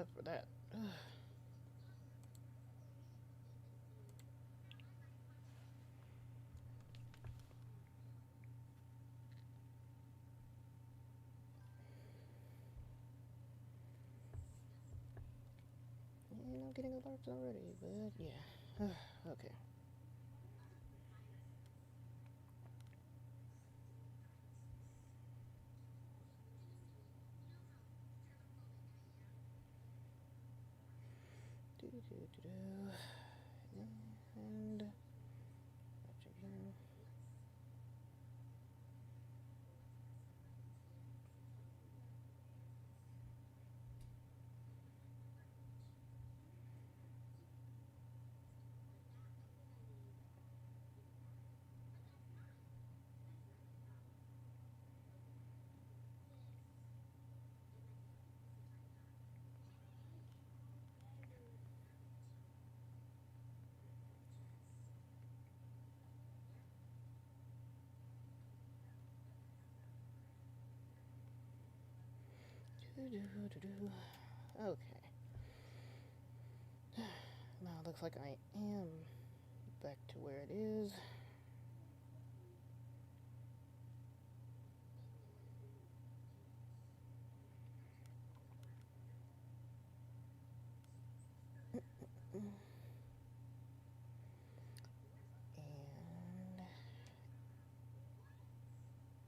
enough for that. And I'm getting alerts already, but yeah. Okay. Do, do, do, do. And do, do, do, do. Okay. Now it looks like I am back to where it is. And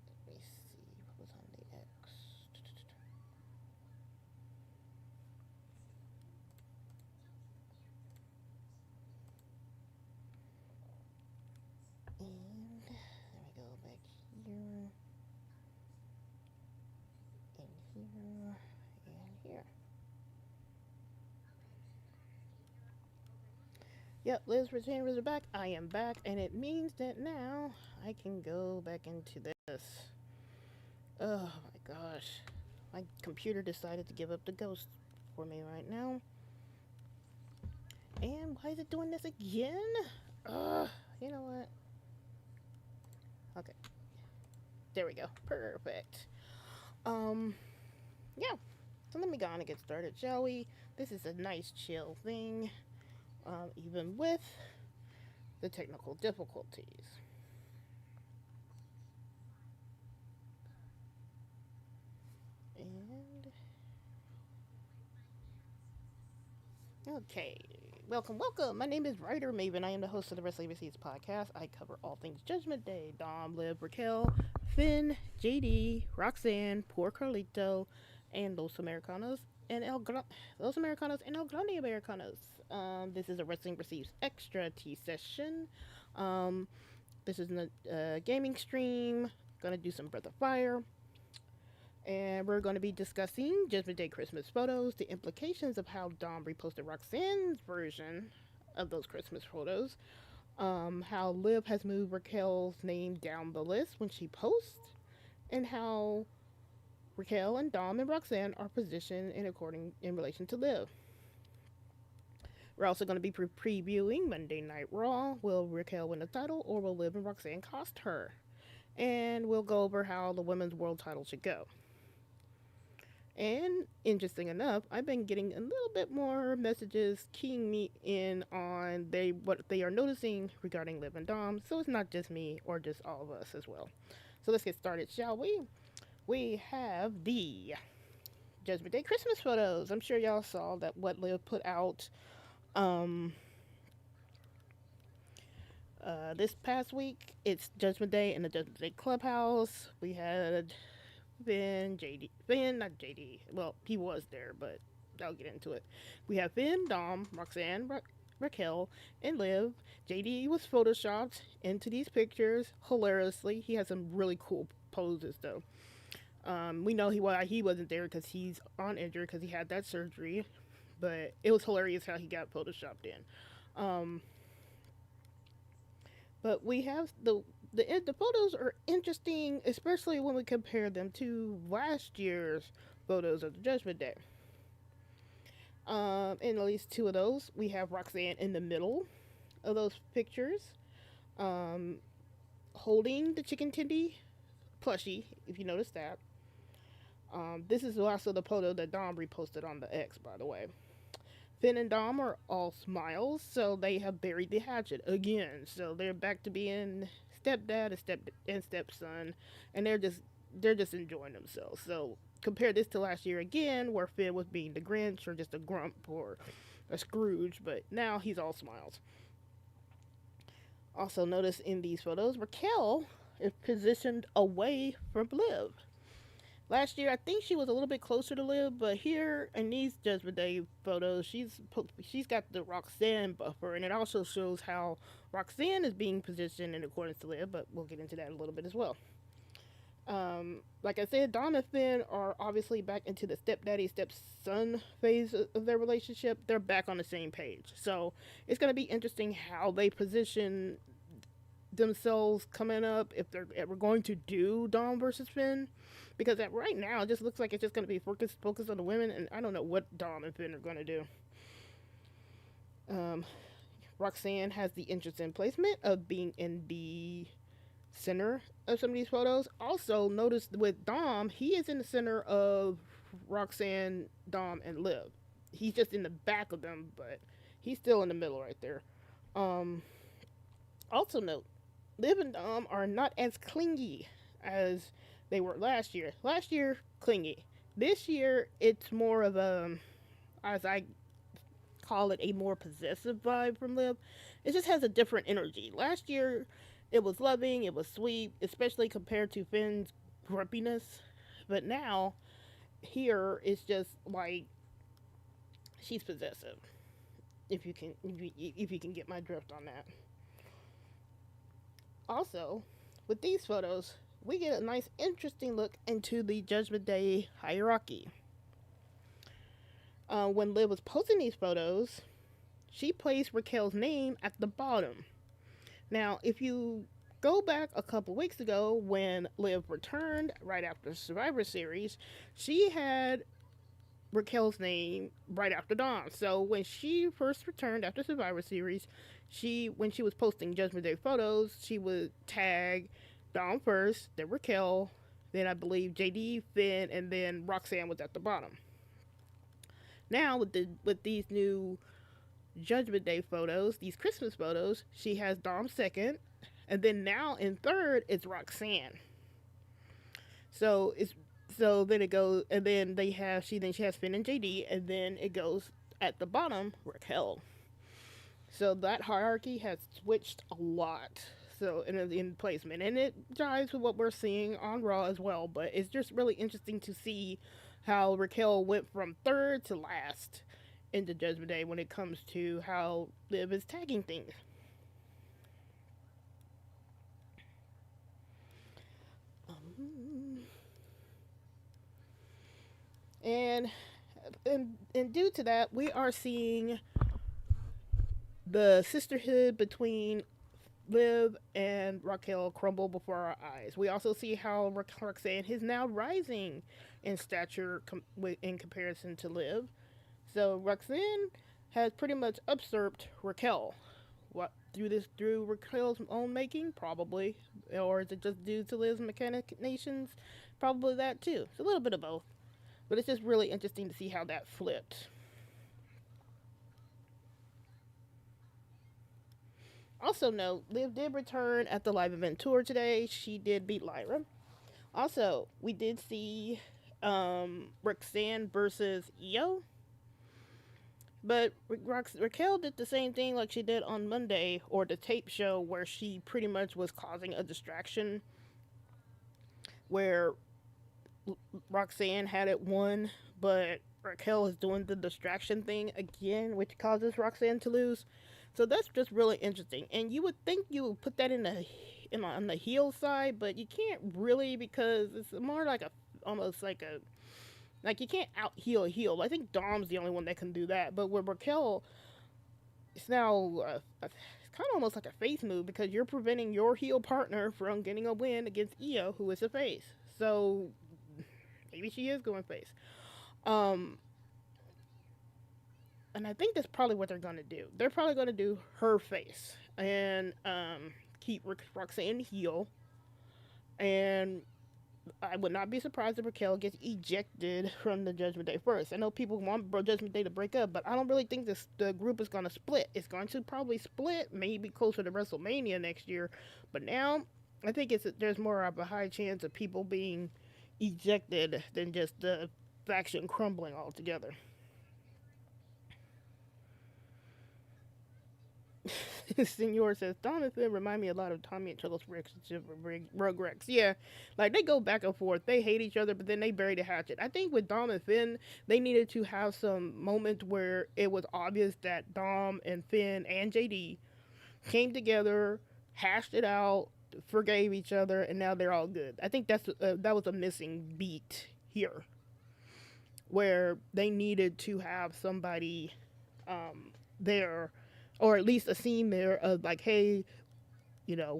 let me see what was on the X. And let me go back here, and here, and here. Yep, Liz Retainers are back. I am back, and it means that now I can go back into this. Oh my gosh. My computer decided to give up the ghost for me right now. And why is it doing this again? You know what? Okay. There we go. Perfect. Um, yeah. So let me go on and get started, shall we? This is a nice chill thing, even with the technical difficulties. And okay, welcome. My name is Ryder Maven. I am the host of the Wrestling Receipts podcast. I cover all things Judgment Day. Dom, Liv, Raquel, Finn, JD, Roxanne, Poor Carlito, and Los Americanos and Los Americanos and El Grande Americanos. This is a Wrestling Receipts extra T session. Um, this is a gaming stream. Gonna do some Breath of Fire. And we're going to be discussing Judgment Day Christmas photos, the implications of how Dom reposted Roxanne's version of those Christmas photos, how Liv has moved Raquel's name down the list when she posts, and how Raquel and Dom and Roxanne are positioned in relation to Liv. We're also going to be previewing Monday Night Raw. Will Raquel win the title, or will Liv and Roxanne cost her? And we'll go over how the women's world title should go. And interesting enough, I've been getting a little bit more messages keying me in on what they are noticing regarding Liv and Dom. So it's not just me or just all of us as well. So let's get started, shall we? We have the Judgment Day Christmas photos. I'm sure y'all saw that what Liv put out this past week. It's Judgment Day in the Judgment Day Clubhouse. We had Finn, not JD. Well, he was there, but I'll get into it. We have Finn, Dom, Roxanne, Raquel, and Liv. JD was photoshopped into these pictures hilariously. He has some really cool poses, though. We know why he wasn't there because he's on injury because he had that surgery, but it was hilarious how he got photoshopped in. But we have the photos are interesting, especially when we compare them to last year's photos of the Judgment Day. In at least two of those, we have Roxanne in the middle of those pictures, holding the chicken tendy plushie, if you notice that. This is also the photo that Dom reposted on the X, by the way. Finn and Dom are all smiles, so they have buried the hatchet again. So they're back to being stepdad and stepson, and they're just enjoying themselves. So compare this to last year again, where Finn was being the Grinch or just a grump or a Scrooge, but now he's all smiles. Also, notice in these photos, Raquel is positioned away from Liv. Last year, I think she was a little bit closer to Liv, but here in these Judgment Day photos, she's got the Roxanne buffer, and it also shows how Roxanne is being positioned in accordance to Liv. But we'll get into that in a little bit as well. Like I said, Dom and Finn are obviously back into the stepdaddy stepson phase of their relationship. They're back on the same page, so it's going to be interesting how they position themselves coming up if they're ever going to do Dom versus Finn, because right now it just looks like it's just going to be focused on the women, and I don't know what Dom and Finn are going to do. Um, Roxanne has the interesting placement of being in the center of some of these photos. Also, notice with Dom, he is in the center of Roxanne, Dom, and Liv. He's just in the back of them, but he's still in the middle right there. Um, Also note, Liv and Dom are not as clingy as they were last year. Last year, clingy. This year, it's more of a, as I call it, a more possessive vibe from Liv. It just has a different energy. Last year, it was loving, it was sweet, especially compared to Finn's grumpiness. But now, here, it's just like she's possessive. If you can get my drift on that. Also, with these photos, we get a nice, interesting look into the Judgment Day hierarchy. When Liv was posting these photos, she placed Raquel's name at the bottom. Now, if you go back a couple weeks ago when Liv returned right after Survivor Series, she had Raquel's name right after Dawn. So when she first returned after Survivor Series, when she was posting Judgment Day photos, she would tag Dawn first, then Raquel, then I believe JD, Finn, and then Roxanne was at the bottom. Now with these new Judgment Day photos, these Christmas photos, she has Dom second, and then now in third it's Roxanne. So it's so then it goes, and then she has Finn and JD, and then it goes at the bottom Raquel. So that hierarchy has switched a lot. So in placement, and it jives with what we're seeing on Raw as well. But it's just really interesting to see how Raquel went from third to last into Judgment Day when it comes to how Liv is tagging things. And and due to that, we are seeing the sisterhood between Liv and Raquel crumble before our eyes. We also see how Roxanne is now rising in stature in comparison to Liv. So Roxanne has pretty much usurped Raquel. What through Raquel's own making? Probably. Or is it just due to Liv's machinations? Probably that too. It's a little bit of both. But it's just really interesting to see how that flipped. Also note, Liv did return at the live event tour today. She did beat Lyra. Also, we did see Roxanne versus Io. But Raquel did the same thing like she did on Monday, or the tape show, where she pretty much was causing a distraction. Where Roxanne had it won, but Raquel is doing the distraction thing again, which causes Roxanne to lose. So that's just really interesting. And you would think you would put that on the heel side, but you can't really, because it's more like almost like you can't out heel a heel. I think Dom's the only one that can do that. But with Raquel, it's now it's kind of almost like a face move, because you're preventing your heel partner from getting a win against Io, who is a face. So maybe she is going face. And I think that's probably what they're going to do. They're probably going to do her face and keep Roxanne heel, and I would not be surprised if Raquel gets ejected from the Judgment Day first. I know people want Judgment Day to break up, but I don't really think the group is going to split. It's going to probably split, maybe closer to WrestleMania next year. But now, I think there's more of a high chance of people being ejected than just the faction crumbling altogether. Senor says Donovan remind me a lot of Tommy and Turtles relationship with Rugrats. Yeah, like they go back and forth. They hate each other, but then they bury the hatchet. I think with Dom and Finn, they needed to have some moment where it was obvious that Dom and Finn and JD came together, hashed it out, forgave each other, and now they're all good. I think that was a missing beat here, where they needed to have somebody there, or at least a scene there of like, hey,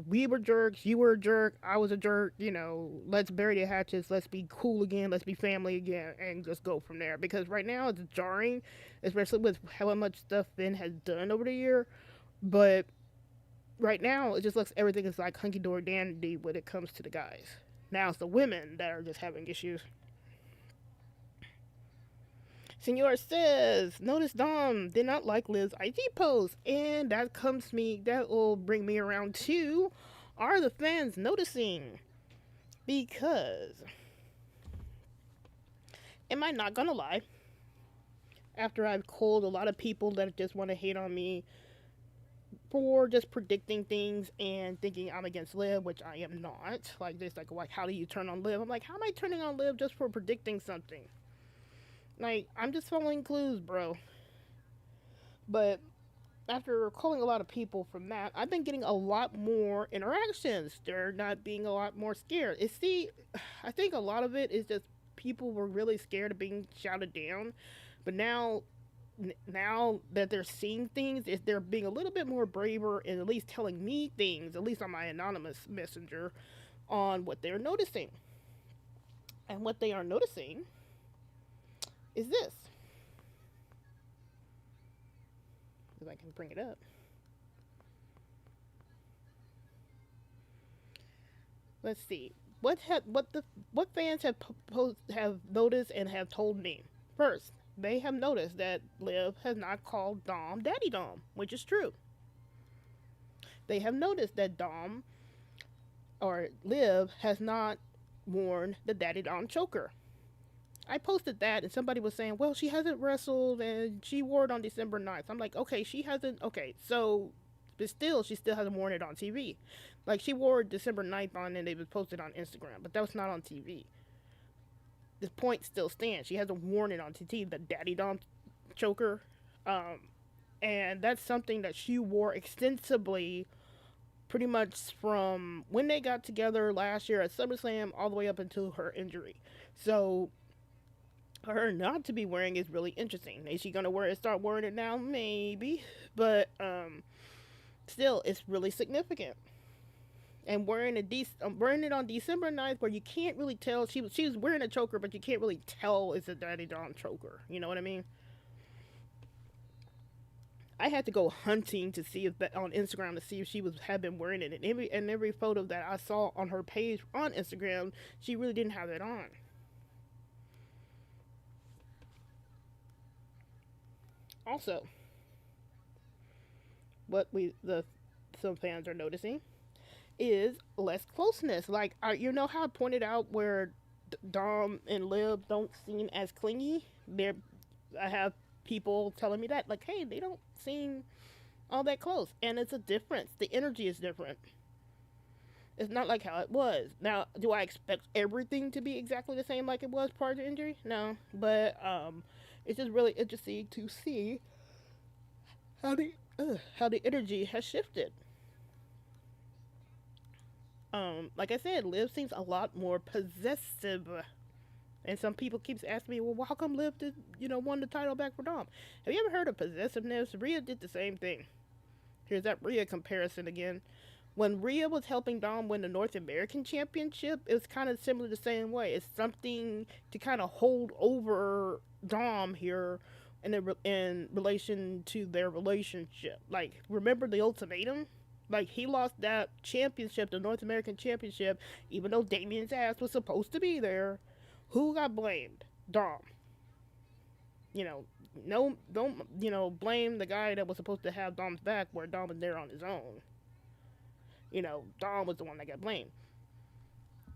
we were jerks, you were a jerk, I was a jerk, let's bury the hatchets, let's be cool again, let's be family again, and just go from there. Because right now it's jarring, especially with how much stuff Finn has done over the year. But right now, it just looks everything is like hunky dory dandy when it comes to the guys. Now it's the women that are just having issues. Senor says, notice Dom did not like Liv's IG post, and that will bring me around to, are the fans noticing? Because, am I not gonna lie? After I've called a lot of people that just want to hate on me for just predicting things and thinking I'm against Liv, which I am not. Like this, like how do you turn on Liv? I'm like, how am I turning on Liv just for predicting something? Like, I'm just following clues, bro. But after calling a lot of people from that, I've been getting a lot more interactions. They're not being a lot more scared. I think a lot of it is just people were really scared of being shouted down. But now that they're seeing things, they're being a little bit more braver and at least telling me things, at least on my anonymous messenger, on what they're noticing. And what they are noticing is this. If I can bring it up. Let's see. What fans have noticed and have told me? First, they have noticed that Liv has not called Dom Daddy Dom, which is true. They have noticed that Dom or Liv has not worn the Daddy Dom choker. I posted that and somebody was saying, well, she hasn't wrestled and she wore it on December 9th. I'm like, okay, she hasn't. Okay, so, but still, she still hasn't worn it on TV. Like, she wore it December 9th on and it was posted on Instagram, but that was not on TV. The point still stands. She hasn't worn it on TV, the Daddy Dom choker. And that's something that she wore extensively pretty much from when they got together last year at SummerSlam all the way up until her injury. So, her not to be wearing is really interesting. Is she gonna start wearing it now? Maybe, but still, it's really significant. And wearing it on December 9th, where you can't really tell she was wearing a choker, but you can't really tell it's a Daddy Dom choker. You know what I mean? I had to go hunting to see if on Instagram to see if she had been wearing it. And every photo that I saw on her page on Instagram, she really didn't have it on. Also, what some fans are noticing is less closeness. Like, how I pointed out where Dom and Liv don't seem as clingy. I have people telling me that, like, hey, they don't seem all that close, and it's a difference. The energy is different. It's not like how it was. Now, do I expect everything to be exactly the same like it was prior to injury? No, but it's just really interesting to see how the energy has shifted. Like I said, Liv seems a lot more possessive. And some people keeps asking me, well, how come Liv did, won the title back for Dom? Have you ever heard of possessiveness? Rhea did the same thing. Here's that Rhea comparison again. When Rhea was helping Dom win the North American Championship, it was kind of similar the same way. It's something to kind of hold over Dom here in relation to their relationship. Like, remember the ultimatum? Like, he lost that championship, the North American Championship, even though Damien's ass was supposed to be there. Who got blamed? Dom. You know, no, don't, blame the guy that was supposed to have Dom's back where Dom was there on his own. Dom was the one that got blamed.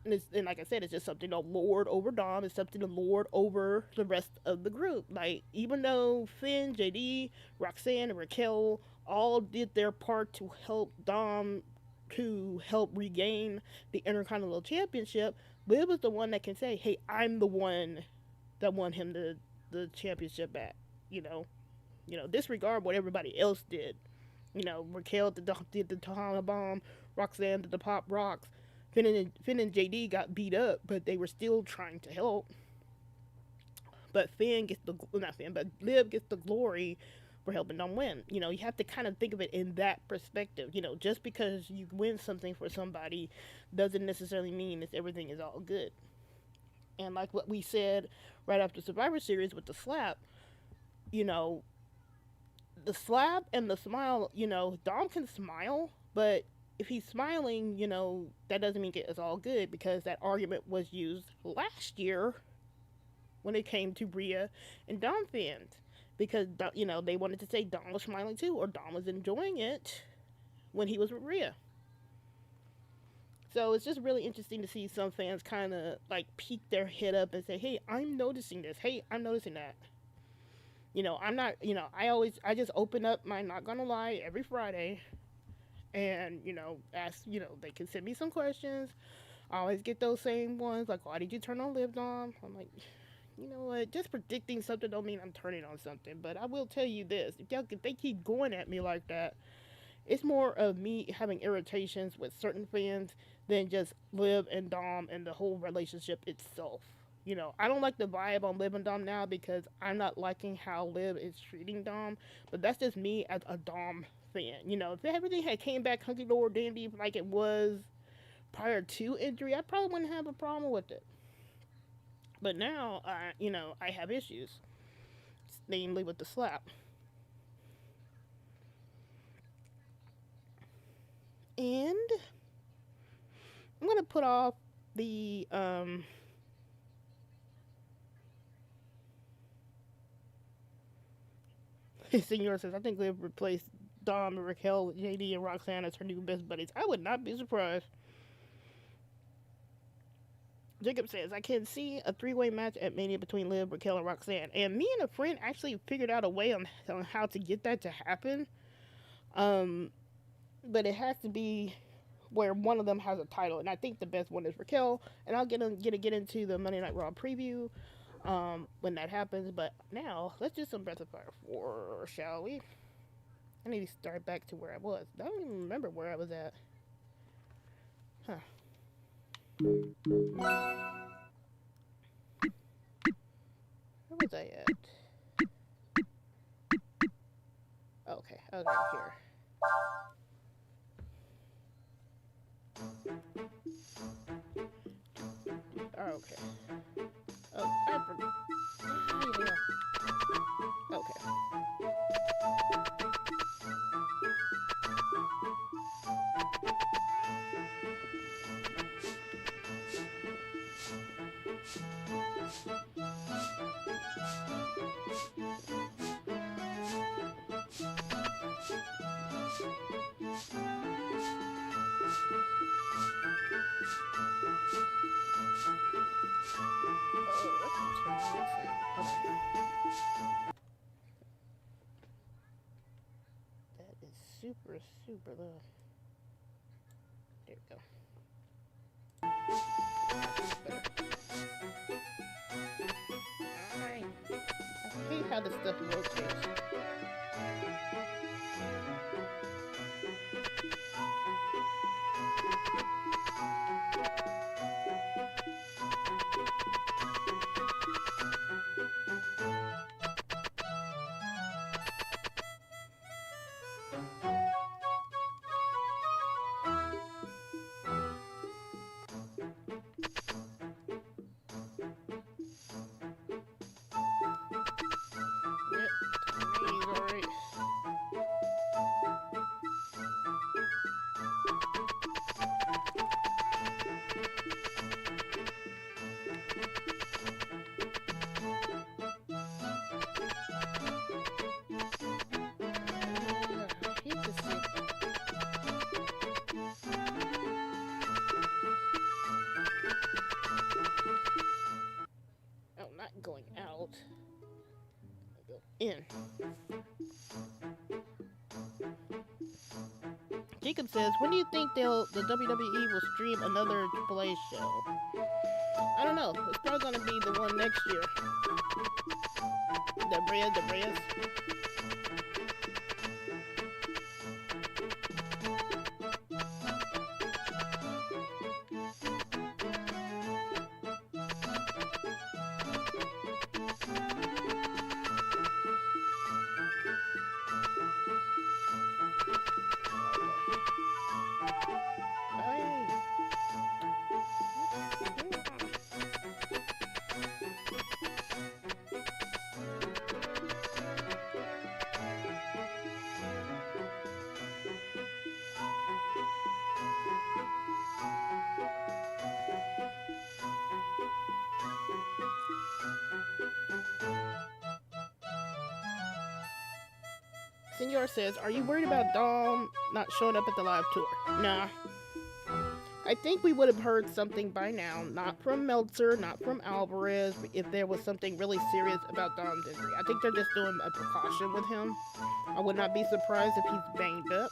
And like I said, it's just something to lord over Dom. It's something to lord over the rest of the group. Like, even though Finn, JD, Roxanne, and Raquel all did their part to help Dom to help regain the Intercontinental Championship, Liv was the one that can say, "Hey, I'm the one that won him the championship back." You know, disregard what everybody else did. Raquel did the Tahana Bomb, Roxanne did the Pop Rocks, Finn and JD got beat up, but they were still trying to help. But Finn gets the not Finn, but Liv gets the glory for helping them win. You have to kind of think of it in that perspective. Just because you win something for somebody doesn't necessarily mean that everything is all good. And like what we said right after Survivor Series with the slap, you know, the slap and the smile, Dom can smile, but if he's smiling, that doesn't mean it's all good, because that argument was used last year when it came to Rhea and Dom fans. Because, they wanted to say Dom was smiling too, or Dom was enjoying it when he was with Rhea. So it's just really interesting to see some fans kind of like peek their head up and say, "Hey, I'm noticing this. Hey, I'm noticing that." I'm not, I just open up my Not Gonna Lie every Friday and, ask, they can send me some questions. I always get those same ones, like, "Why did you turn on Liv, Dom?" I'm like, you know what? Just predicting something don't mean I'm turning on something. But I will tell you this: if they keep going at me like that, it's more of me having irritations with certain fans than just Liv and Dom and the whole relationship itself. I don't like the vibe on Liv and Dom now because I'm not liking how Liv is treating Dom. But that's just me as a Dom fan. If everything had came back hunky dory dandy like it was prior to injury, I probably wouldn't have a problem with it. But now, I have issues, namely with the slap. And I'm gonna put off the Senor says, "I think they've replaced Dom and Raquel with JD and Roxanne as her new best buddies. I would not be surprised." Jacob says, "I can see a three-way match at Mania between Liv, Raquel, and Roxanne." And me and a friend actually figured out a way on how to get that to happen. But it has to be where one of them has a title, and I think the best one is Raquel. And I'll get into the Monday Night Raw preview when that happens. But now let's do some Breath of Fire 4, shall we? I need to start back to where I was. I don't even remember where I was at. Huh. Where was I at? Okay, I was right here. Okay. Oh, I forgot. Okay. That is super, super low. There we go. Alright. I hate how this stuff rotates. Yep. in. Jacob says, when do you think the WWE will stream another AAA show? I don't know. It's probably gonna be the one next year. The Reyes. Senor says, are you worried about Dom not showing up at the live tour? Nah. I think we would have heard something by now, not from Meltzer, not from Alvarez, if there was something really serious about Dom's injury. I think they're just doing a precaution with him. I would not be surprised if he's banged up.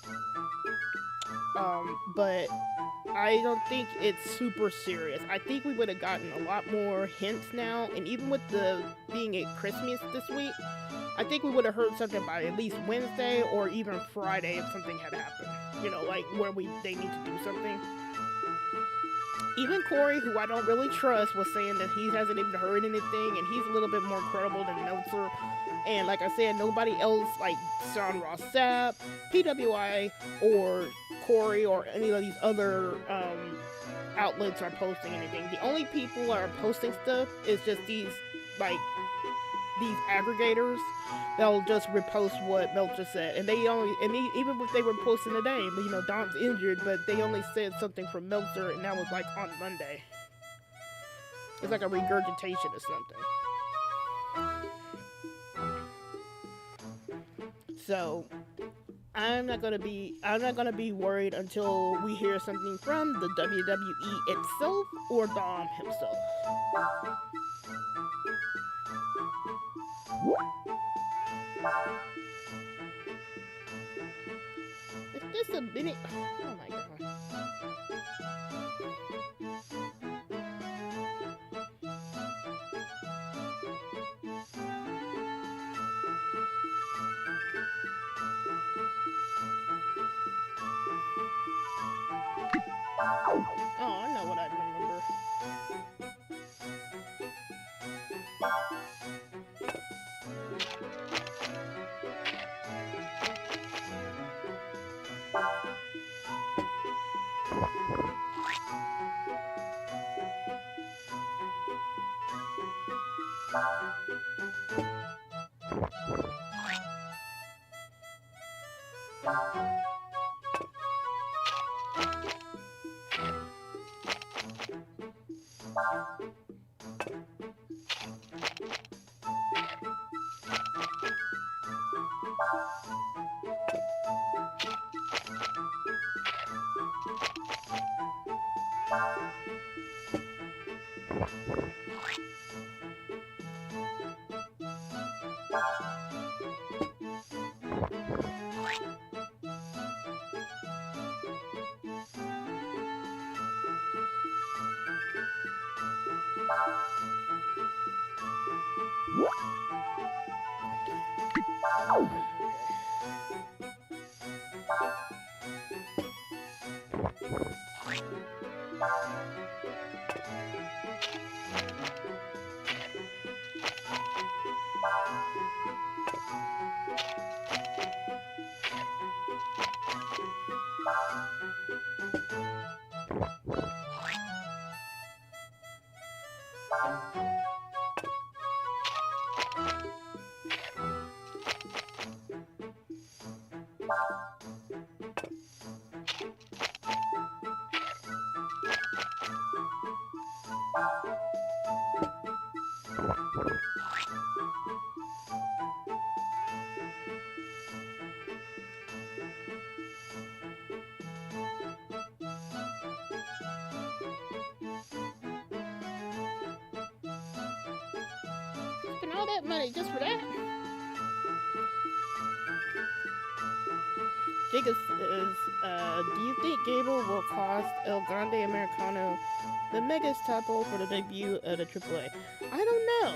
But I don't think it's super serious. I think we would have gotten a lot more hints now, and even with the being at Christmas this week, I think we would have heard something by at least Wednesday or even Friday if something had happened. You know, like where they need to do something. Even Corey, who I don't really trust, was saying that he hasn't even heard anything, and he's a little bit more credible than Meltzer. And like I said, nobody else like Sean Ross Sapp, PWI, or Corey, or any of these other outlets are posting anything. The only people that are posting stuff is just these aggregators that'll just repost what Meltzer said, and even if they were posting today, you know, Dom's injured, but they only said something from Meltzer, and that was like on Monday. It's like a regurgitation or something. So I'm not gonna be worried until we hear something from the WWE itself or Dom himself. Is this a minute? Oh my god. Oh, I know what I remember. Spend all that money just for that? Gigas is, do you think Gable will cost El Grande Americano the Megastaple for the debut of the AAA? I don't know.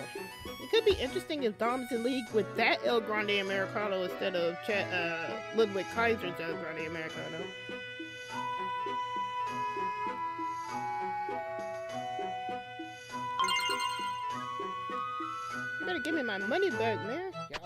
It could be interesting if Dom's in league with that El Grande Americano instead of Ludwig Kaiser's El Grande Americano. You better give me my money back, man. Yeah.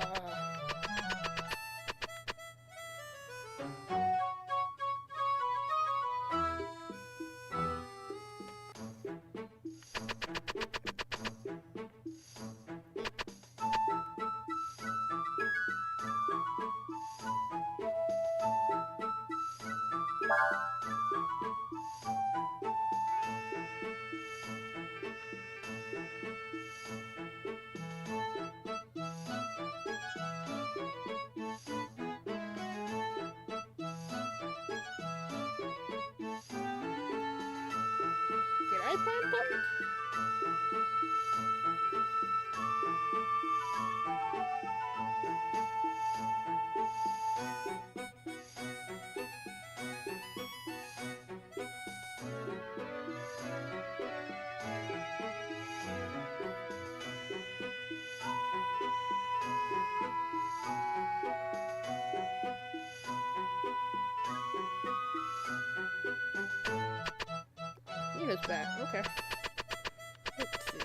Did I find button? Nina's back. Okay. Let's see.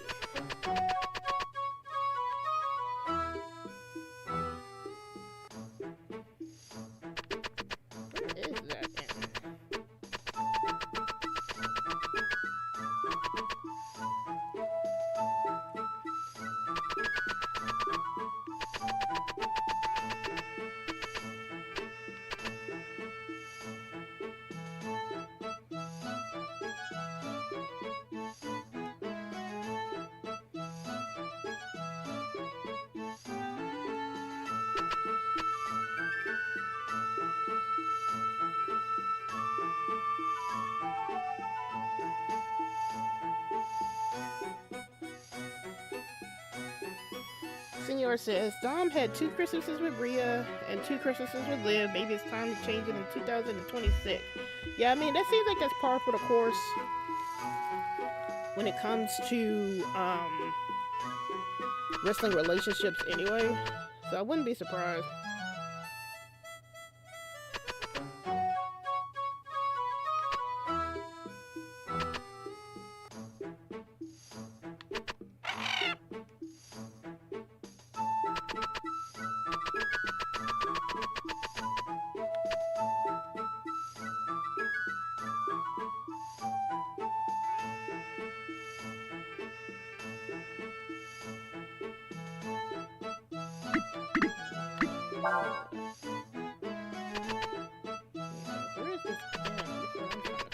Where is that in? Senor says Dom had 2 Christmases with Rhea and 2 Christmases with Liv. Maybe it's time to change it in 2026. Yeah, I mean that seems like that's par for the course when it comes to wrestling relationships anyway. So I wouldn't be surprised. Where is this? Damn, this is what I'm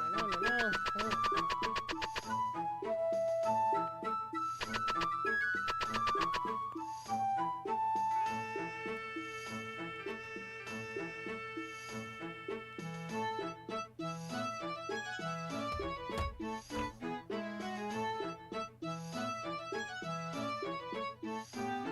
trying to find.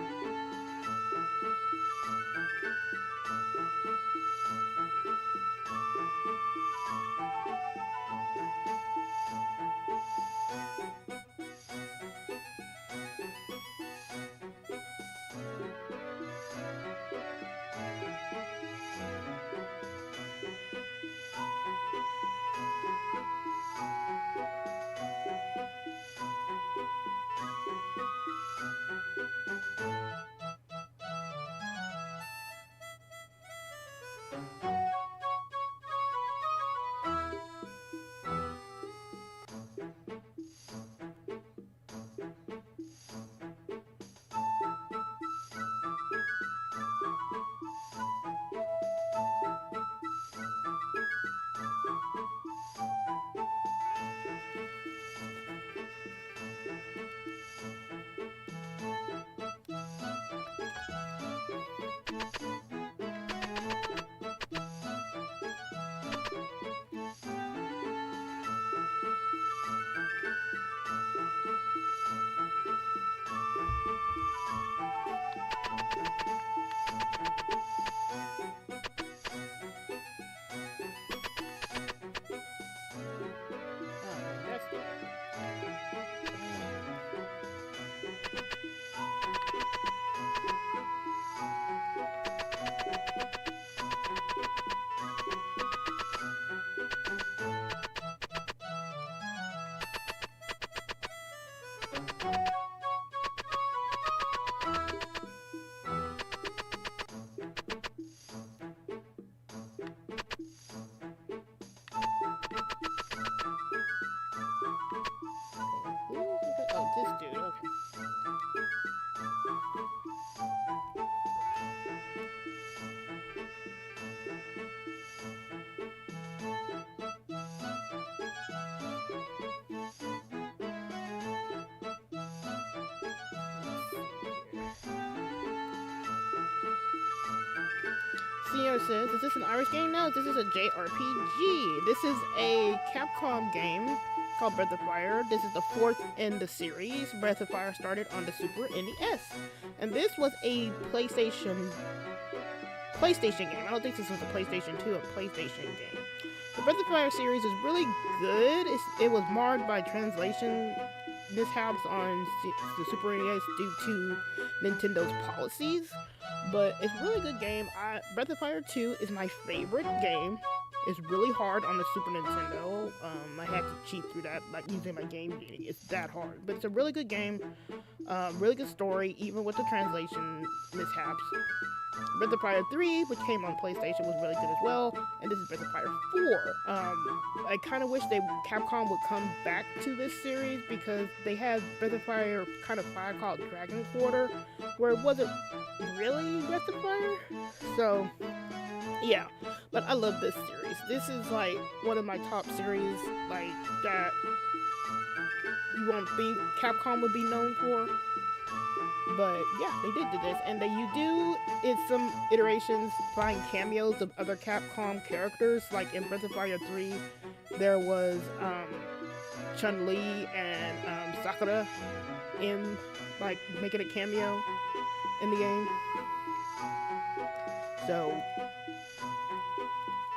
Senior says, is this an Irish game? No, this is a JRPG. This is a Capcom game called Breath of Fire. This is the fourth in the series. Breath of Fire started on the Super NES. And this was a PlayStation game. I don't think this was a PlayStation 2, a PlayStation game. The Breath of Fire series is really good. It was marred by translation mishaps on the Super NES due to Nintendo's policies, but it's a really good game. Breath of Fire 2 is my favorite game. It's really hard on the Super Nintendo. I had to cheat through that by using my Game Genie. It's that hard, but it's a really good game. Really good story, even with the translation mishaps. Breath of Fire 3, which came on PlayStation, was really good as well, and this is Breath of Fire 4. I kind of wish Capcom would come back to this series because they had Breath of Fire kind of 5 called Dragon Quarter, where it wasn't really Breath of Fire. So, yeah, but I love this series. This is like one of my top series, like that you won't think Capcom would be known for. But yeah, they did do this, and you do in some iterations find cameos of other Capcom characters. Like in Breath of Fire 3, there was Chun-Li and Sakura in like making a cameo in the game. So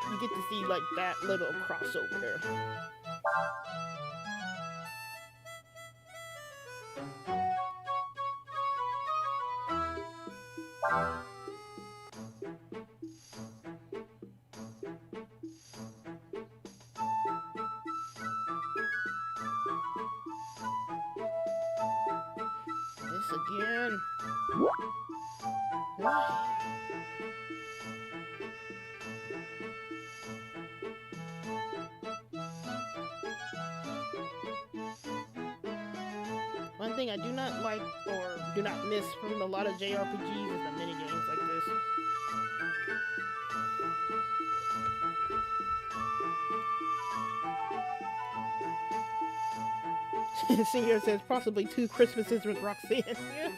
you get to see like that little crossover there. This again. One thing I do not like or do not miss from a lot of JRPGs is the minigames like this. Senior says possibly 2 Christmases with Roxanne. Yeah.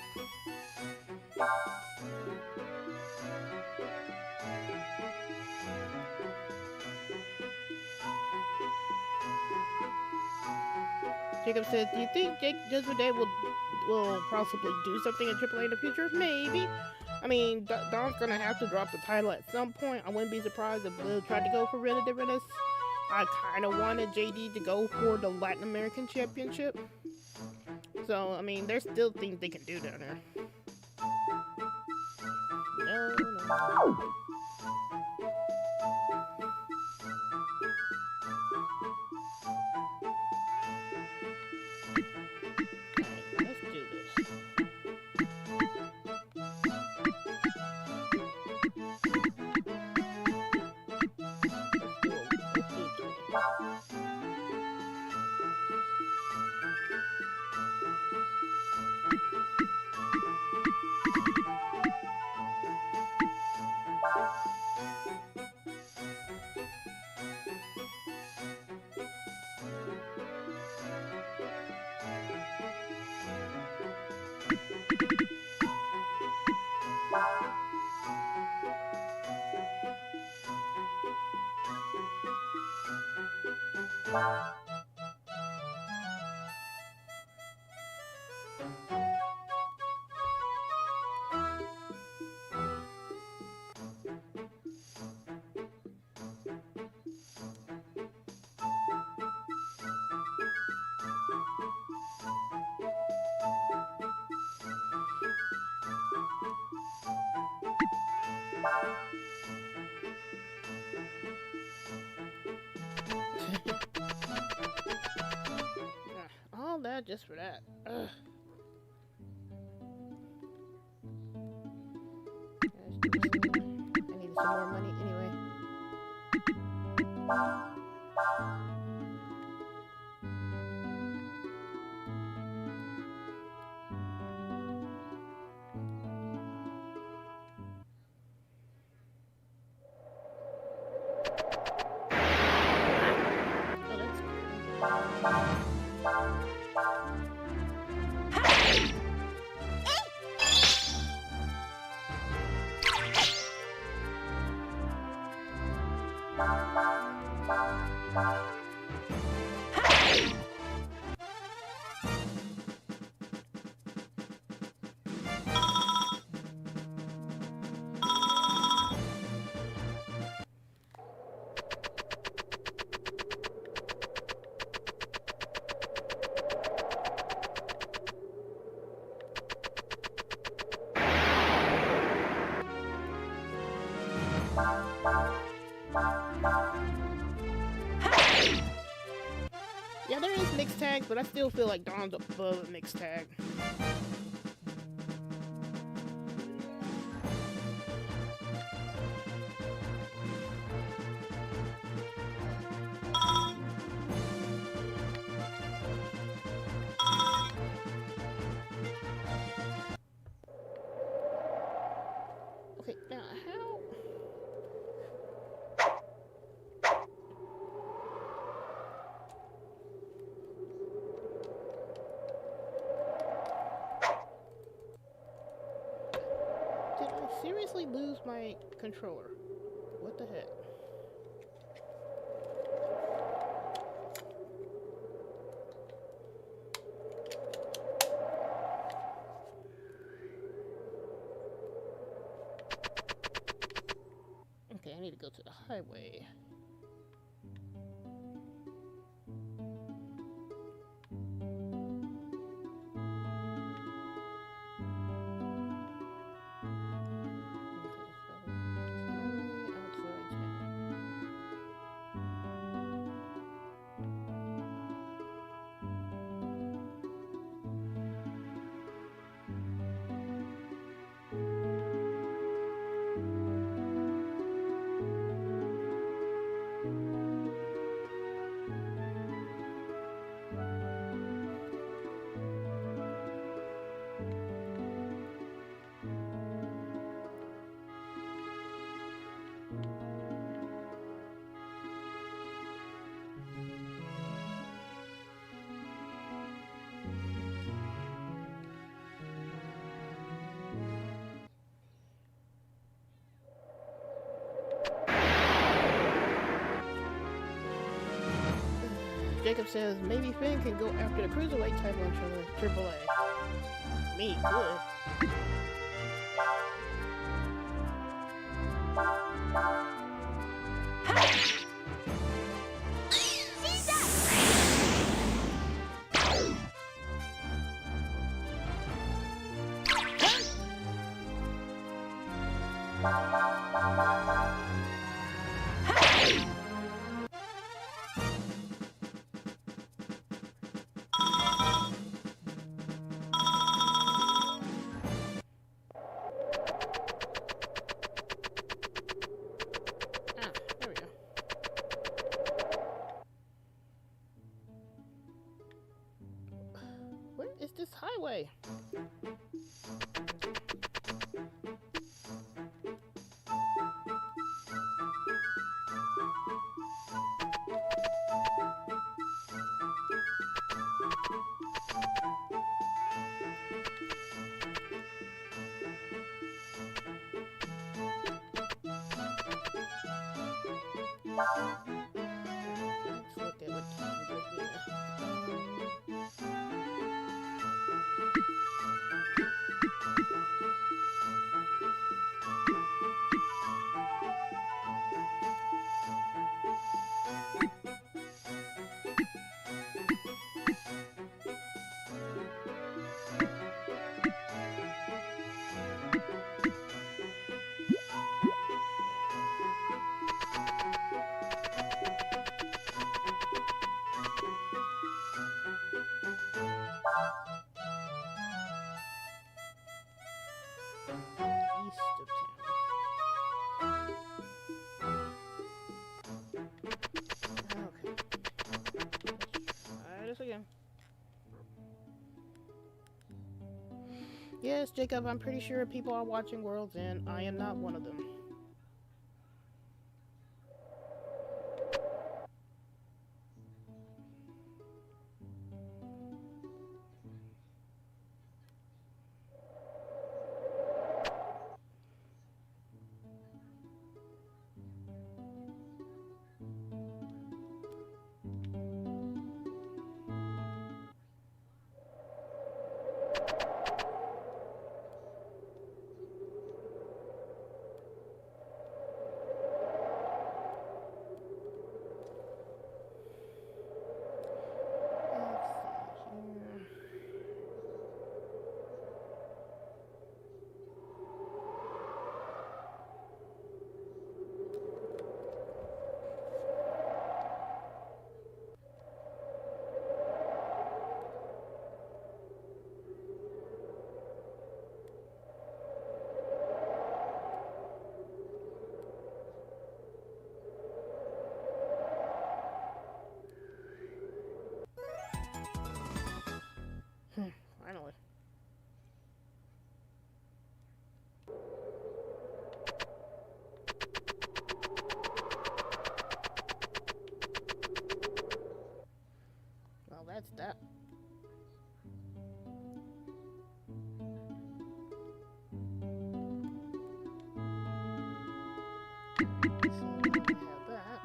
Jacob says, do you think Judgment Day will possibly do something in AAA in the future? Maybe. I mean, Dom's gonna have to drop the title at some point. I wouldn't be surprised if Blue tried to go for Ren de Venice. I kind of wanted JD to go for the Latin American Championship. So, I mean, there's still things they can do down there. No. All that just for that. Ugh. I need some more money anyway. but I still feel like Dom's above a mixed tag. Okay, now how? Did I seriously lose my controller? What the heck? Okay, I need to go to the highway. Jacob says maybe Finn can go after the cruiserweight title on AAA. Me, good. There we go. Where is this highway? Let's look at what we can do here. East of town. Okay. Try this again. Yes, Jacob, I'm pretty sure people are watching World's End. I am not one of them.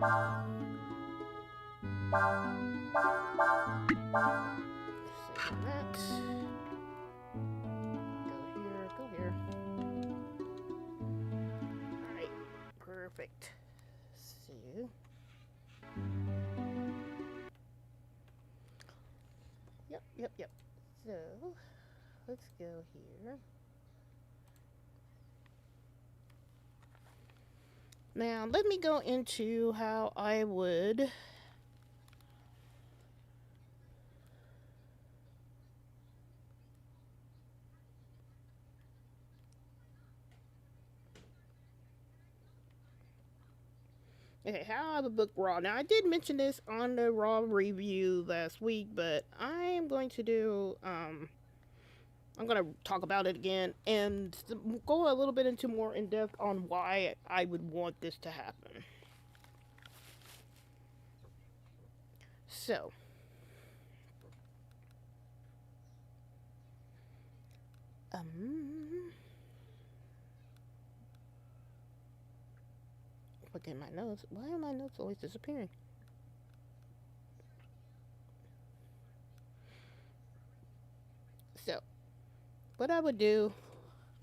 Save on that. Go here, go here. Alright, perfect. So, yep. So, let's go here. Now, let me go into how I would. Okay, how I would book Raw. Now, I did mention this on the Raw review last week, but I am going to do. I'm going to talk about it again and go a little bit into more in depth on why I would want this to happen. So, look at my notes. Why are my notes always disappearing? So, what I would do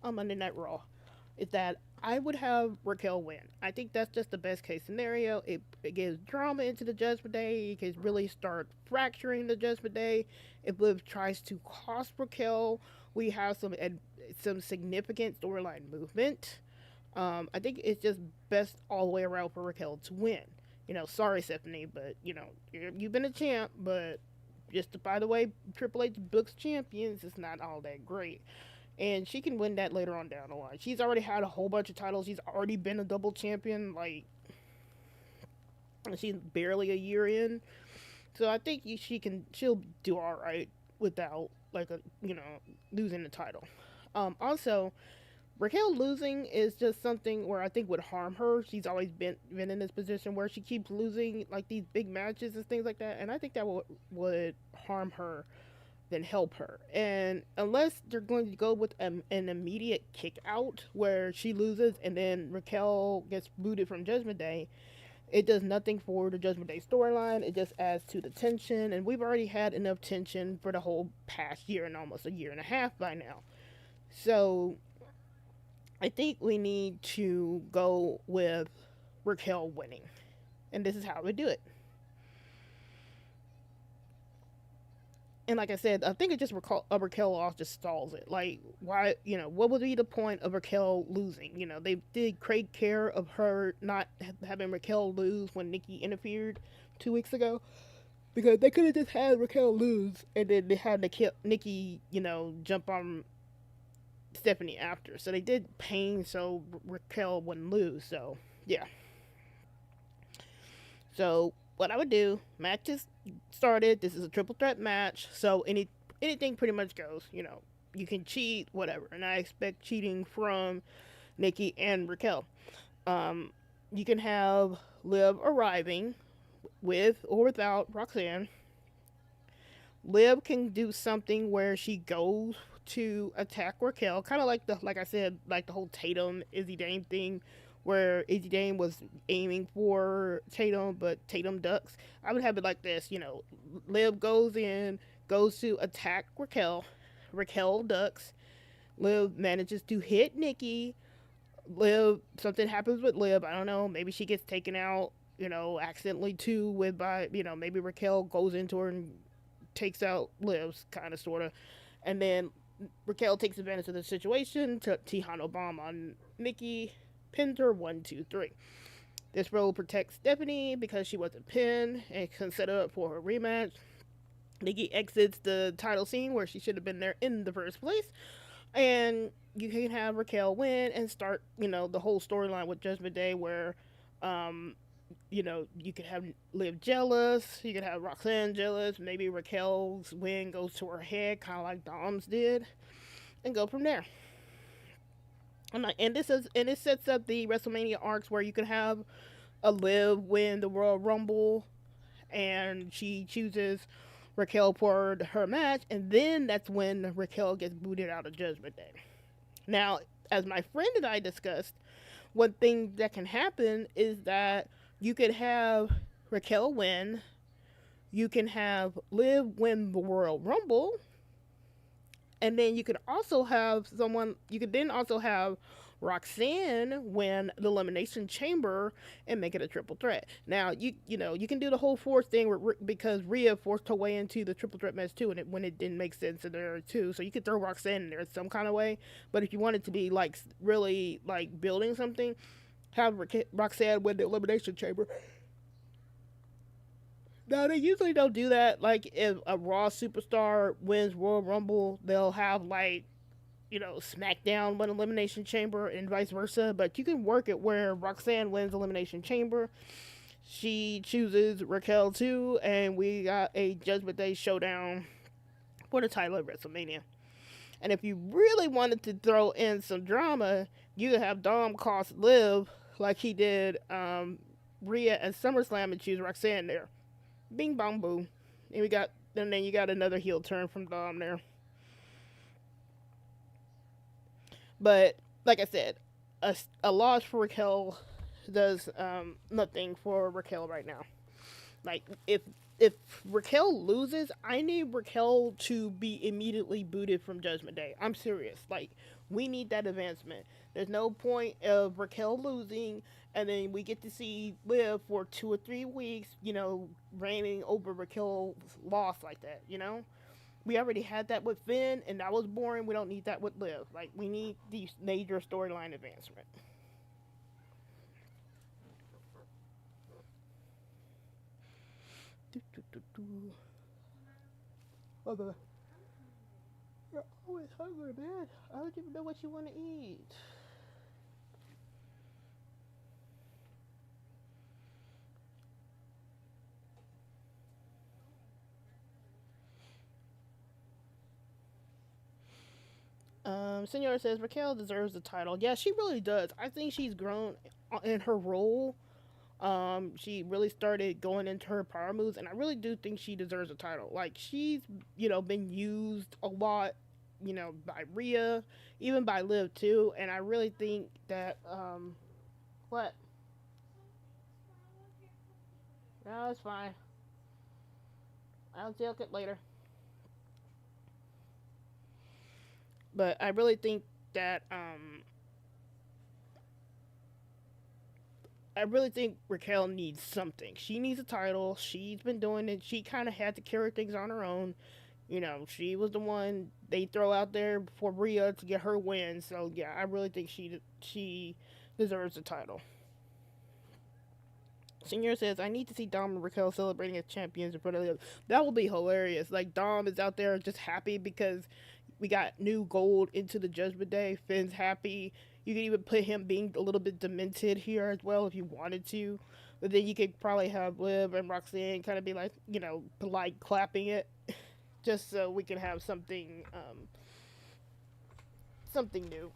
on Monday Night Raw is that I would have Raquel win. I think that's just the best case scenario. It gives drama into the Judgment Day. It can really start fracturing the Judgment Day. If Liv tries to cost Raquel, we have some significant storyline movement. I think it's just best all the way around for Raquel to win. Sorry Stephanie, but you've been a champ, but just by the way, Triple H books champions is not all that great. And she can win that later on down the line. She's already had a whole bunch of titles. She's already been a double champion. Like, she's barely a year in. So I think she'll do all right without, losing the title. Also, Raquel losing is just something where I think would harm her. She's always been in this position where she keeps losing like these big matches and things like that, and I think that would harm her than help her. And unless they're going to go with an immediate kick out where she loses and then Raquel gets booted from Judgment Day, it does nothing for the Judgment Day storyline. It just adds to the tension, and we've already had enough tension for the whole past year and almost a year and a half by now. So I think we need to go with Raquel winning. And this is how we do it. And like I said, I think it just Raquel off just stalls it. Like, why, what would be the point of Raquel losing? They did great care of her not having Raquel lose when Nikki interfered 2 weeks ago. Because they could have just had Raquel lose and then they had Nikki, jump on Stephanie after. So they did pain so Raquel wouldn't lose. So, yeah. So, what I would do, match is started. This is a triple threat match. So, anything pretty much goes. You can cheat, whatever. And I expect cheating from Nikki and Raquel. You can have Liv arriving with or without Roxanne. Liv can do something where she goes to attack Raquel, kind of like I said, like the whole Tatum Izzy Dame thing, where Izzy Dame was aiming for Tatum, but Tatum ducks. I would have it like this, Liv goes to attack Raquel. Raquel ducks. Liv manages to hit Nikki. Something happens with Liv. I don't know. Maybe she gets taken out, accidentally too. Maybe Raquel goes into her and takes out Liv's, kind of, sort of. And then Raquel takes advantage of the situation to Tejano bomb on Nikki, pins her 1, 2, 3. This role protects Stephanie because she wasn't pinned and can set her up for her rematch. Nikki exits the title scene where she should have been there in the first place. And you can have Raquel win and start, the whole storyline with Judgment Day where, you could have Liv jealous, you could have Roxanne jealous, maybe Raquel's win goes to her head, kind of like Dom's did, and go from there. And this sets up the WrestleMania arcs where you can have a Liv win the Royal Rumble, and she chooses Raquel for her match, and then that's when Raquel gets booted out of Judgment Day. Now, as my friend and I discussed, one thing that can happen is that You could have Raquel win. You can have Liv win the Royal Rumble, and then you could also have someone. You could then also have Roxanne win the Elimination Chamber and make it a triple threat. Now you can do the whole fourth thing because Rhea forced her way into the triple threat match too, and when it didn't make sense in there too. So you could throw Roxanne in there some kind of way. But if you wanted to be like really like building something, have Roxanne win the Elimination Chamber. No, they usually don't do that. Like if a Raw superstar wins Royal Rumble, they'll have like SmackDown win Elimination Chamber and vice versa. But you can work it where Roxanne wins Elimination Chamber. She chooses Raquel too, and we got a Judgment Day showdown for the title at WrestleMania. And if you really wanted to throw in some drama, you could have Dom cost Liv like he did Rhea at SummerSlam and choose Roxanne there. Bing bong boom. And then you got another heel turn from Dom there. But like I said, a loss for Raquel does nothing for Raquel right now. Like if Raquel loses, I need Raquel to be immediately booted from Judgment Day. I'm serious. Like we need that advancement. There's no point of Raquel losing and then we get to see Liv for 2 or 3 weeks, reigning over Raquel's loss like that. We already had that with Finn, and that was boring. We don't need that with Liv. Like we need these major storyline advancement. Do, do, do, do. Okay. You're always hungry, man. I don't even know what you want to eat. Senor says Raquel deserves the title. Yeah, she really does. I think she's grown in her role. She really started going into her power moves, and I really do think she deserves a title. Like she's, been used a lot, by Rhea, even by Liv too, and I really think that what? No, it's fine. I'll take it later. But I really think that I really think Raquel needs something. She needs a title. She's been doing it. She kind of had to carry things on her own. She was the one they throw out there for Rhea to get her win. So yeah, I really think she deserves the title. Senior says, I need to see Dom and Raquel celebrating as champions in front of the others. That will be hilarious. Like Dom is out there just happy because we got new gold into the Judgment Day. Finn's happy. You could even put him being a little bit demented here as well if you wanted to. But then you could probably have Liv and Roxanne kind of be like, polite clapping it, just so we can have something new.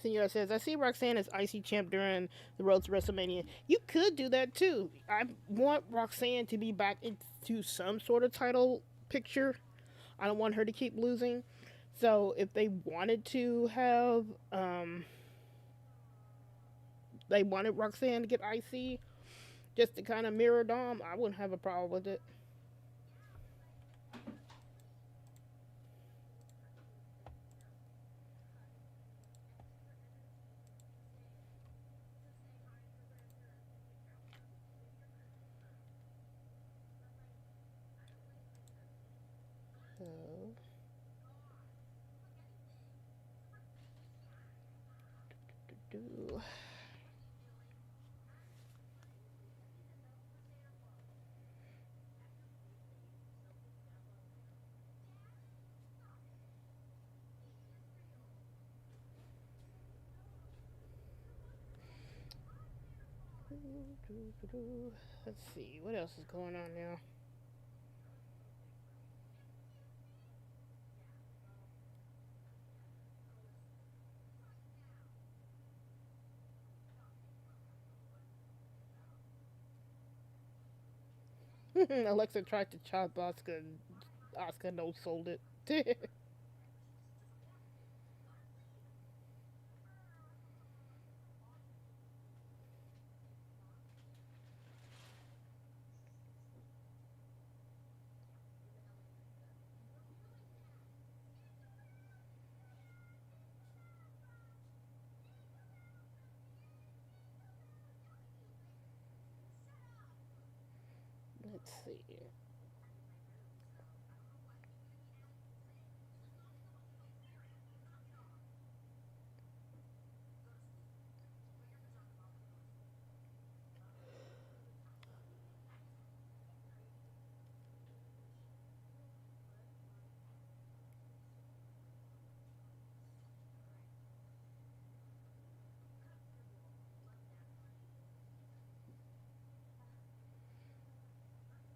Senora says, I see Roxanne as IC champ during the road to WrestleMania. You could do that too. I want Roxanne to be back into some sort of title picture. I don't want her to keep losing. So if they wanted to have, they wanted Roxanne to get IC just to kind of mirror Dom, I wouldn't have a problem with it. So, do, do. Let's see, what else is going on now? Alexa tried to chop Oscar, and Oscar no sold it. Let's see.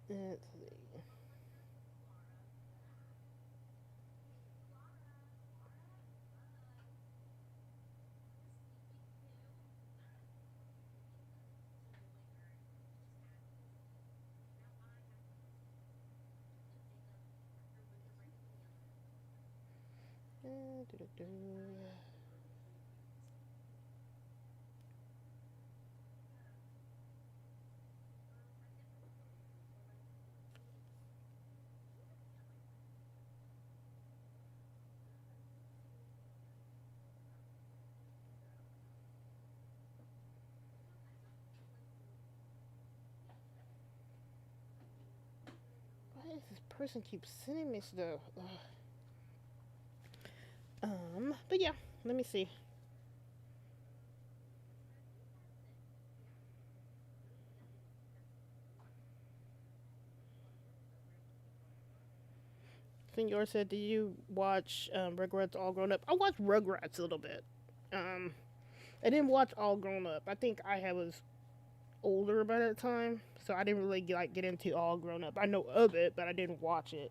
Let's see. Do-do-do. Why does this person keep sending me stuff? Ugh. But yeah, let me see. Senor said, "Do you watch Rugrats All Grown Up?" I watched Rugrats a little bit. Um, I didn't watch All Grown Up. I think I was older by that time, so I didn't really get into All Grown Up. I know of it, but I didn't watch it.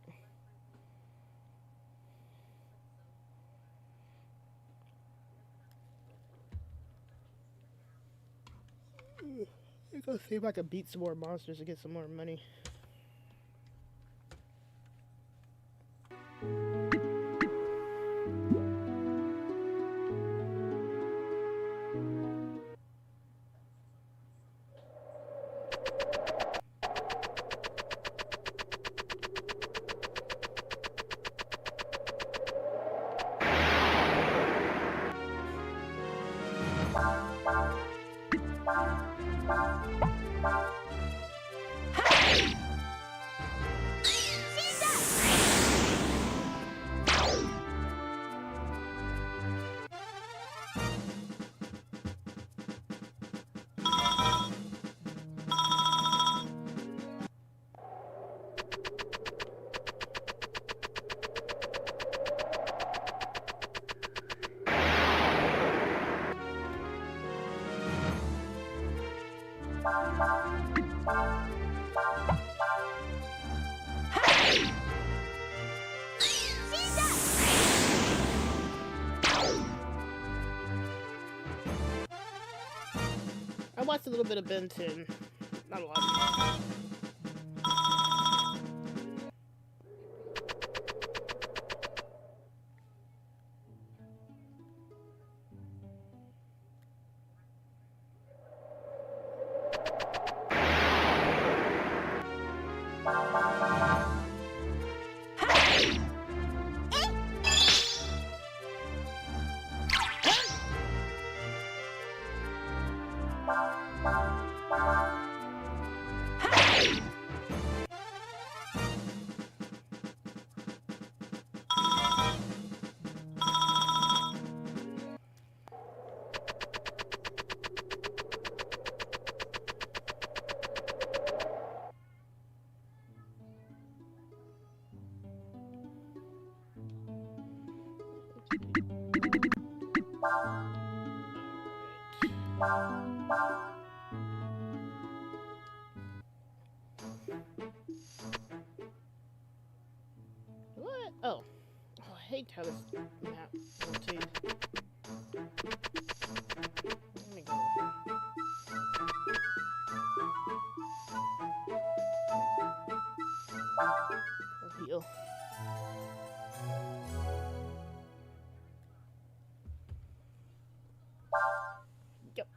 I'm gonna see if I can beat some more monsters to get some more money. I watched a little bit of Ben 10. Not a lot. What? Oh. Oh, I hate how this map rotates. Let me go. I'll heal. Yep.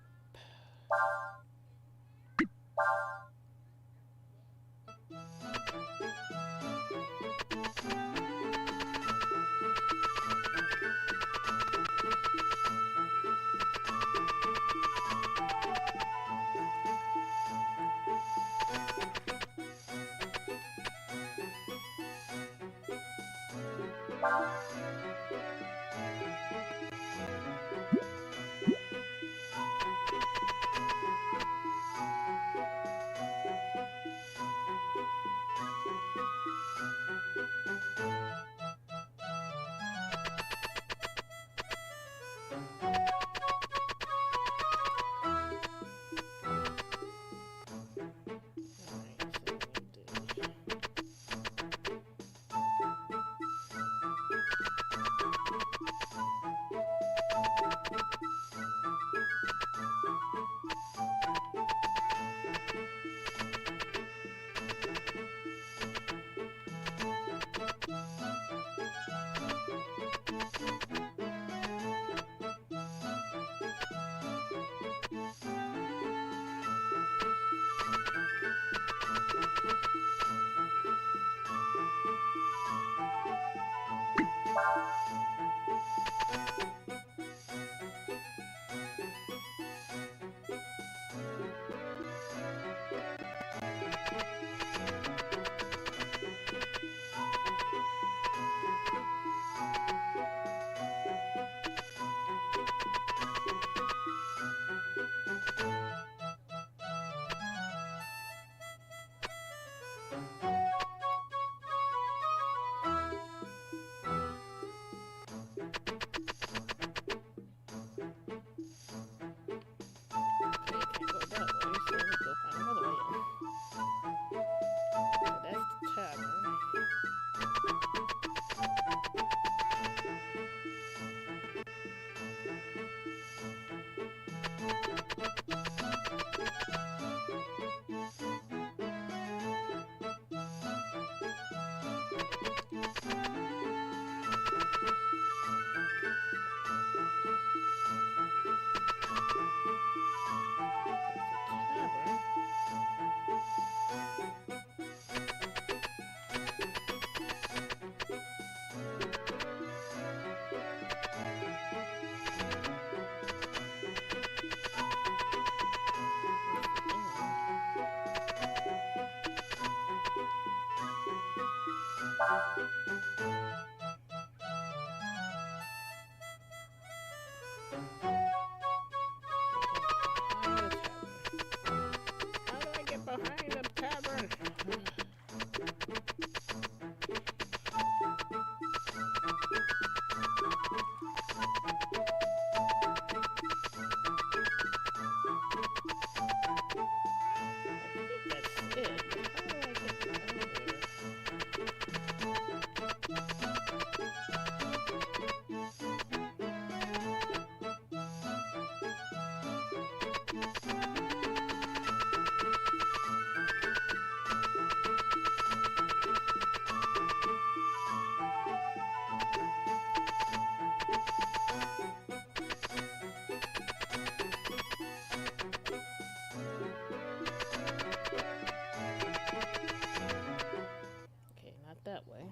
Okay, not that way.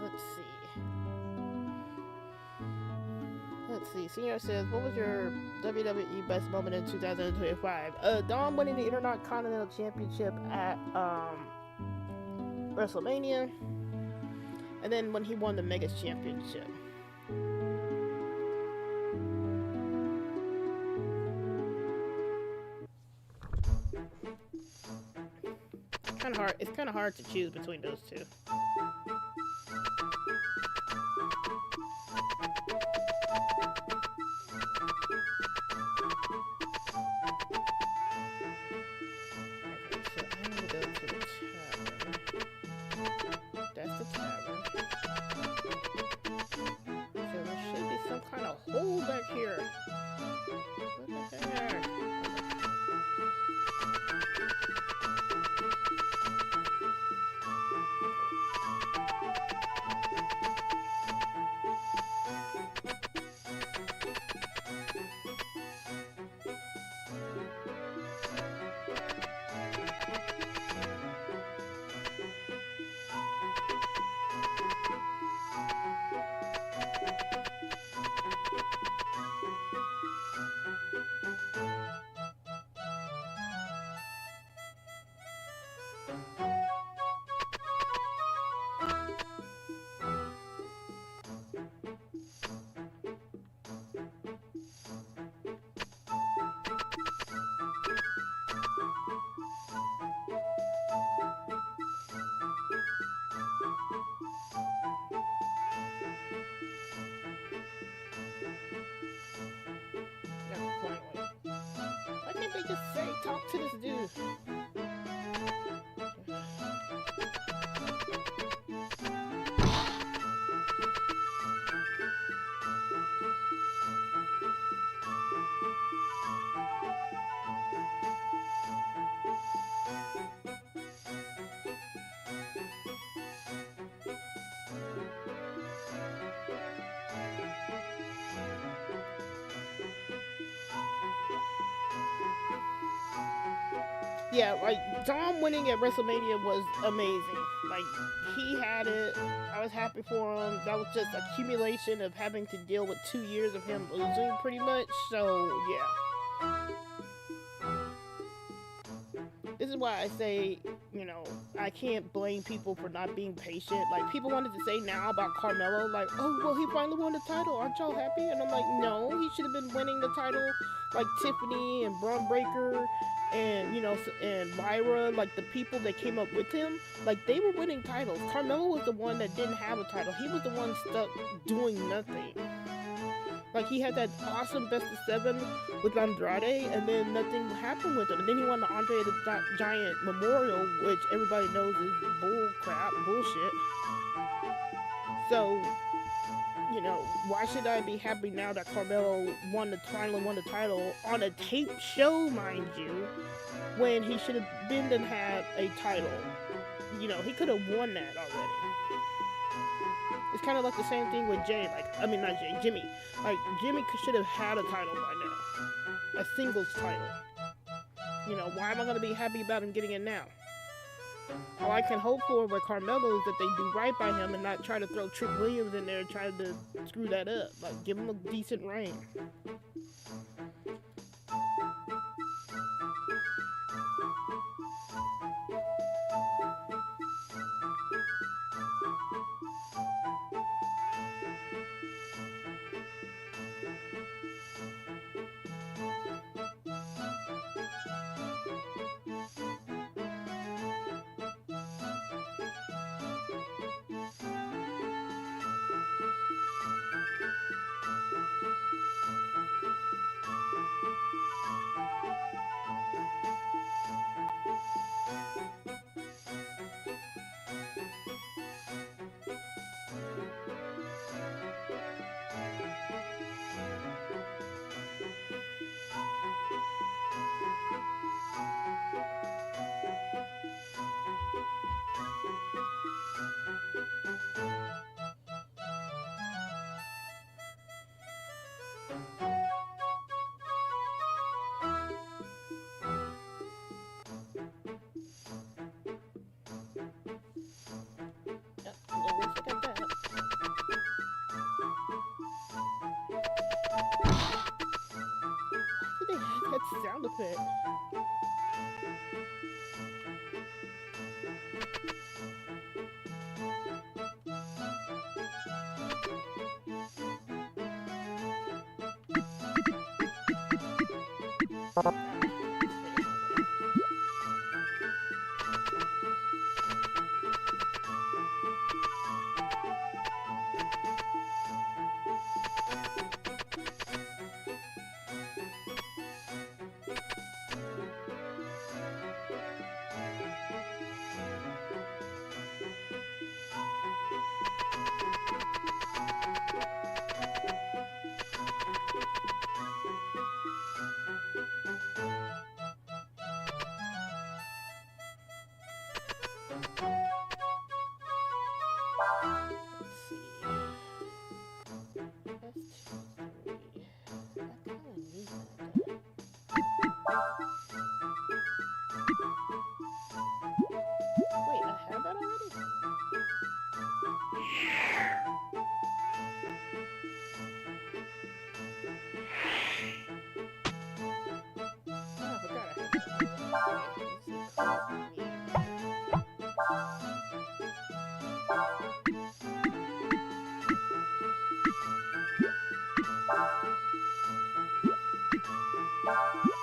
Let's see. Let's see. Senior says, what was your WWE best moment in 2025? Dom winning the Intercontinental Championship at WrestleMania, and then when he won the Mega Championship. Kind of hard. It's kind of hard to choose between those two. talk to this dude. Yeah, like Dom winning at WrestleMania was amazing. Like he had it. I was happy for him. That was just accumulation of having to deal with 2 years of him losing, pretty much. So yeah, this is why I say, I can't blame people for not being patient. Like people wanted to say now about Carmelo, like, oh well, he finally won the title. Aren't y'all happy? And I'm like, no, he should have been winning the title, like Tiffany and Braun Breaker, and and Lyra, like the people that came up with him, like they were winning titles. Carmelo was the one that didn't have a title. He was the one stuck doing nothing. Like he had that awesome best of seven with Andrade, and then nothing happened with him. And then he won the Andre the Giant Memorial, which everybody knows is bull crap, bullshit. So, why should I be happy now that Carmelo finally won the title on a taped show, mind you, when he should have been and had a title? He could have won that already. It's kind of like the same thing with Jay. Not Jay, Jimmy. Like, Jimmy should have had a title by now. A singles title. Why am I going to be happy about him getting it now? All I can hope for with Carmelo is that they do right by him and not try to throw Trick Williams in there and try to screw that up. Like, give him a decent reign. That sound effect. Wait, I have that already? Oh, I forgot I had that.